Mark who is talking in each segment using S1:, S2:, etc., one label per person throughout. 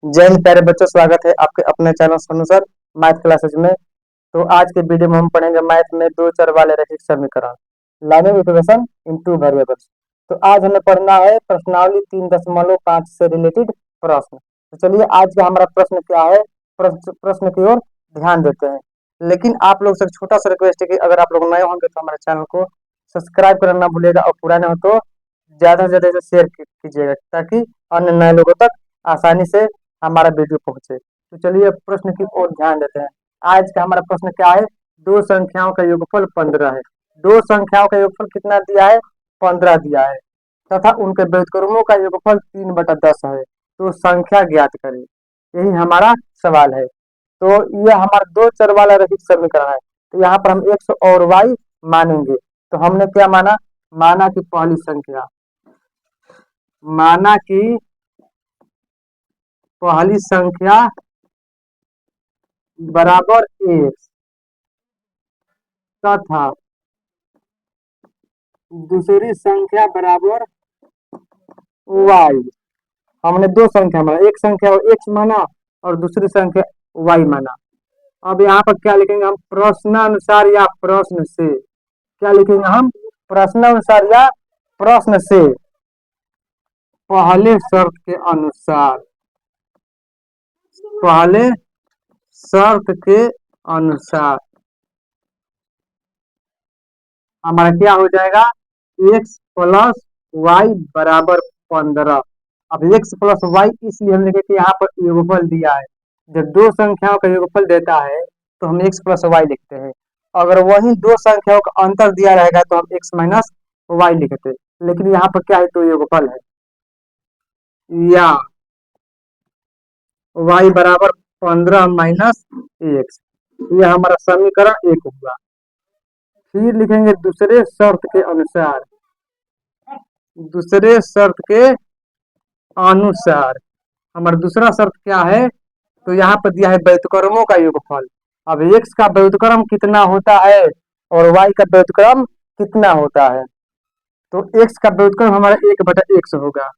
S1: जय हिंद प्यारे बच्चों, स्वागत है आपके अपने channel Sonu sir math classes में। तो आज के वीडियो में हम पढ़ेंगे मैथ में दो चर वाले रैखिक समीकरण, liner equation in two variables. तो आज हमें पढ़ना है प्रश्नावली 3.5 से रिलेटेड प्रश्न। तो चलिए आज का हमारा प्रश्न क्या है, प्रश्न की ओर ध्यान देते हैं। लेकिन आप लोग से एक छोटा सा रिक्वेस्ट है कि अगर आप लोग नए होंगे तो हमारे चैनल को सब्सक्राइब करना ना भूलिएगा, और पुराने हो तो ज्यादा से ज्यादा शेयर कीजिएगा ताकि अन्य नए लोगों तक आसानी से हमारा वीडियो पहुंचे। तो चलिए प्रश्न की ओर ध्यान देते हैं। आज का हमारा प्रश्न क्या है, दो संख्याओं का योगफल 15 है। दो संख्याओं का योगफल कितना दिया है, 15 दिया है, तथा उनके व्युत्क्रमों का योगफल 3/10 है। तो संख्या ज्ञात करें, यही हमारा सवाल है। तो यह हमारा दो चर वाला रैखिक समीकरण है। तो यहाँ पर हम x और y मानेंगे। तो हमने क्या माना, माना कि पहली संख्या, माना कि पहली संख्या बराबर x तथा दूसरी संख्या बराबर y। हमने दो संख्या माना, एक संख्या x माना और दूसरी संख्या y माना। अब यहाँ पर क्या लिखेंगे हम, प्रश्नानुसार या प्रश्न से। क्या लिखेंगे हम, प्रश्नानुसार या प्रश्न से, पहले शर्त के अनुसार, पहले शर्त के अनुसार हमारा क्या हो जाएगा, x प्लस वाई बराबर 15। अब x प्लस वाई इसलिए हम लिखे कि यहाँ पर योगफल दिया है। जब दो संख्याओं का योगफल देता है तो हम x प्लस वाई लिखते हैं। अगर वही दो संख्याओं का अंतर दिया रहेगा तो हम x माइनस वाई लिखते हैं। लेकिन यहाँ पर क्या है, तो योगफल है, या y बराबर 15 माइनस एक्स, यह हमारा समीकरण एक हुआ। फिर लिखेंगे दूसरे शर्त के अनुसार, दूसरे शर्त के अनुसार हमारा दूसरा शर्त क्या है, तो यहाँ पर दिया है व्युत्क्रमों का योगफल। अब x का व्युत्क्रम कितना होता है और y का व्युत्क्रम कितना होता है, तो x का व्युत्क्रम हमारा 1/x होगा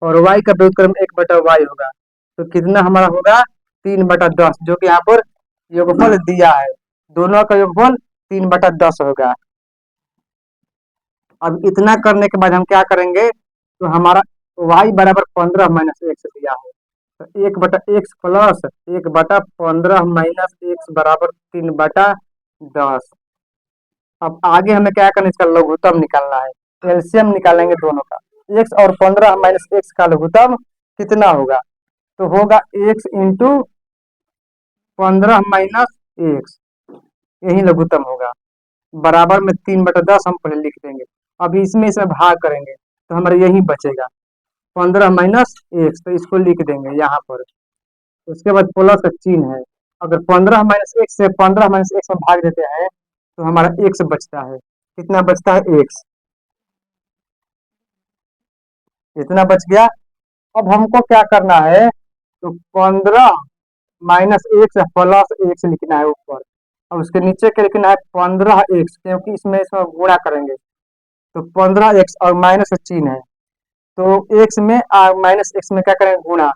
S1: और y का व्युत्क्रम 1/y होगा। तो कितना हमारा होगा, 3/10, जो कि यहाँ पर योगफल दिया है। दोनों का योगफल 3/10 होगा। अब इतना करने के बाद हम क्या करेंगे, तो हमारा y बराबर 15 माइनस एक्स दिया है। तो 1/x प्लस 1/15 माइनस एक्स बराबर 3/10। अब आगे हमें क्या करना है, इसका लघुत्तम निकालना है, एलसीएम निकालेंगे दोनों का। x और 15 माइनस एक्स का लघुत्तम कितना होगा, तो होगा x इंटू 15 माइनस एक्स, यही लघुत्तम होगा। बराबर में 3/10 हम पहले लिख देंगे। अब इसमें भाग करेंगे तो हमारा यही बचेगा 15 माइनस एक्स, तो इसको लिख देंगे यहाँ पर। उसके बाद प्लस का चिन्ह है। अगर 15 माइनस एक्स से 15 माइनस एक्स में भाग देते हैं तो हमारा एक्स बचता है। कितना बचता है, एक्स, इतना बच गया। अब हमको क्या करना है, तो 15 माइनस एक्स प्लस एक्स लिखना है ऊपर, और उसके नीचे क्या लिखना है, 15x, क्योंकि इसमें गुणा करेंगे। तो 15x और माइनस का चिन्ह है, तो x में माइनस एक्स में क्या करेंगे, गुणा,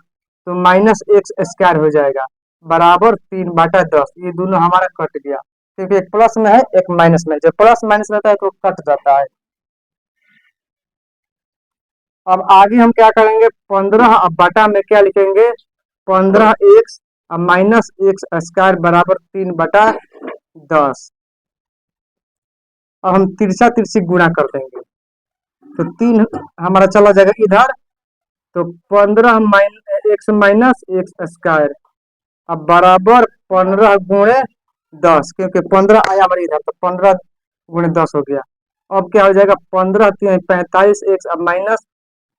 S1: तो माइनस एक्स स्क्वायर हो जाएगा बराबर 3/10। ये दोनों हमारा कट गया, क्योंकि एक प्लस में है एक माइनस में, जब प्लस माइनस रहता है तो कट जाता है। अब आगे हम क्या करेंगे, 15 अब बटा में क्या लिखेंगे, 15x अब माइनस एक्स स्क्वायर बराबर 3/10। अब हम तिरछा तिरछी गुणा कर देंगे, तो 3 हमारा चला जाएगा इधर, तो 15 एक्स माइनस एक्स स्क्वायर अब बराबर 15 गुणे 10, क्योंकि 15 आया हमारे इधर, तो 15 गुणे 10 हो गया। अब क्या हो जाएगा, 15 45 एक्स अब माइनस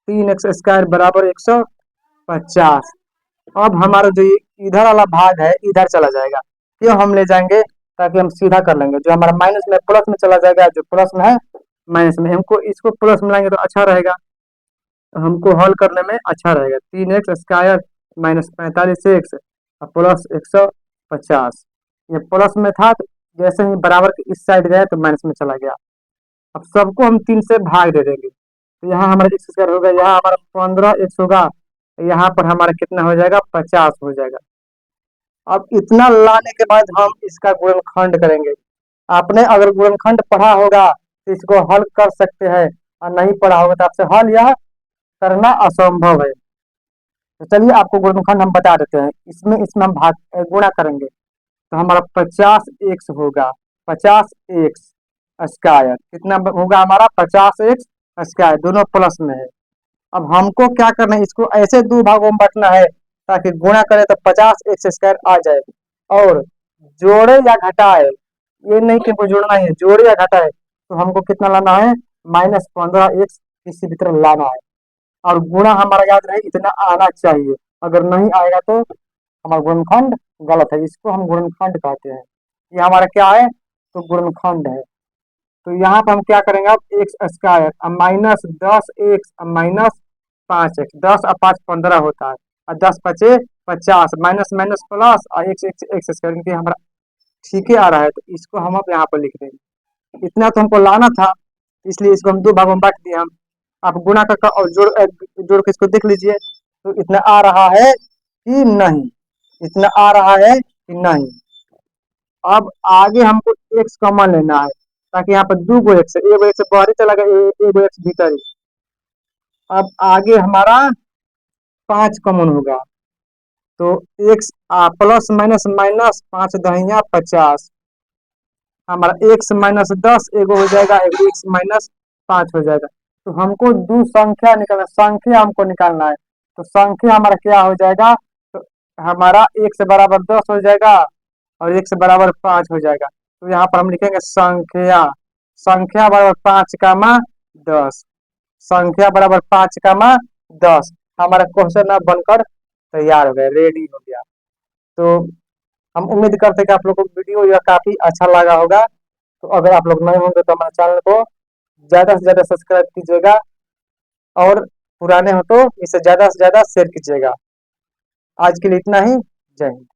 S1: 3x स्क्वायर बराबर 150। अब हमारा जो इधर वाला भाग है इधर चला जाएगा, क्यों हम ले जाएंगे, ताकि हम सीधा कर लेंगे। जो हमारा माइनस में प्लस में चला जाएगा, जो प्लस में है माइनस में, हमको इसको प्लस में लाएंगे तो अच्छा रहेगा, तो हमको हल करने में अच्छा रहेगा। 3x square minus 45x plus 150, ये प्लस में था, तो जैसे ही बराबर के इस साइड गया तो माइनस में चला गया। अब सबको हम 3 से भाग दे देंगे, तो यहाँ हमारा एक्स स्क्वायर होगा, यहाँ हमारा 15x होगा यहाँ पर हमारा कितना हो जाएगा, 50 हो जाएगा। अब इतना लाने के बाद हम इसका गुणनखंड करेंगे। आपने अगर गुणनखंड पढ़ा होगा तो इसको हल कर सकते हैं, और नहीं पढ़ा होगा तो आपसे हल यह करना असंभव है। तो चलिए आपको गुणनखंड हम बता देते हैं। इसमें इसमें हम भाग गुणा करेंगे तो हमारा 50x होगा। 50x स्क्वायर कितना होगा हमारा, 50x स्क्वायर, दोनों प्लस में है। अब हमको क्या करना है, इसको ऐसे दो भागों में बांटना है ताकि गुणा करें तो 50x स्क्वायर आ जाए। और जोड़े या घटाए, ये नहीं कि हमको जोड़ना ही है, जोड़े या घटाए तो हमको कितना लाना है, -15x किसी भी तरह लाना है। और गुणा हमारा याद रहे इतना आना चाहिए, अगर नहीं आएगा तो हमारा गुणनखंड गलत है। इसको हम गुणनखंड कहते हैं। ये हमारा क्या है, तो गुणनखंड है। तो यहाँ पर हम क्या करेंगे, अब एक्स स्क्वायर -10x -5x, 10 और 5 15 होता है, और 10 पचे 50, माइनस माइनस प्लस, और एक्स एक्स एक्स स्क्वायर, क्योंकि हमारा ठीक ही आ रहा है तो इसको हम अब यहाँ पर लिख देंगे। इतना तो हमको लाना था, इसलिए इसको हम दो भागों में बांट दिए हम। आप गुणा कर और जोड़ के इसको देख लीजिए, तो इतना आ रहा है कि नहीं, इतना आ रहा है कि नहीं। अब आगे हमको एक्स कॉमन लेना है, ताकि यहाँ पर दो गो एक्स है, एगो एक्स बाहर ही चला गया, एगो एक्स भीतर ही। अब आगे हमारा 5 कॉमन होगा, तो x plus minus minus 5 Dahiya 50, हमारा एक्स -10 एगो हो जाएगा, एगो एक्स -5 हो जाएगा। तो हमको दो संख्या निकालना, संख्या हमको निकालना है। तो संख्या हमारा क्या हो जाएगा, तो हमारा एक्स बराबर 10 हो जाएगा और एक्स बराबर 5 हो जाएगा। तो यहाँ पर हम लिखेंगे संख्या, संख्या बराबर 5 का मा 10, संख्या बराबर 5 का मा 10। हमारा क्वेश्चन अब बनकर तैयार हो गया, रेडी हो गया। तो हम उम्मीद करते हैं कि आप लोग को वीडियो यह काफी अच्छा लगा होगा। तो अगर आप लोग नए होंगे तो हमारे चैनल को ज्यादा से ज्यादा सब्सक्राइब कीजिएगा, और पुराने हो तो इसे ज्यादा से ज्यादा शेयर कीजिएगा। आज के लिए इतना ही। जय हिंद।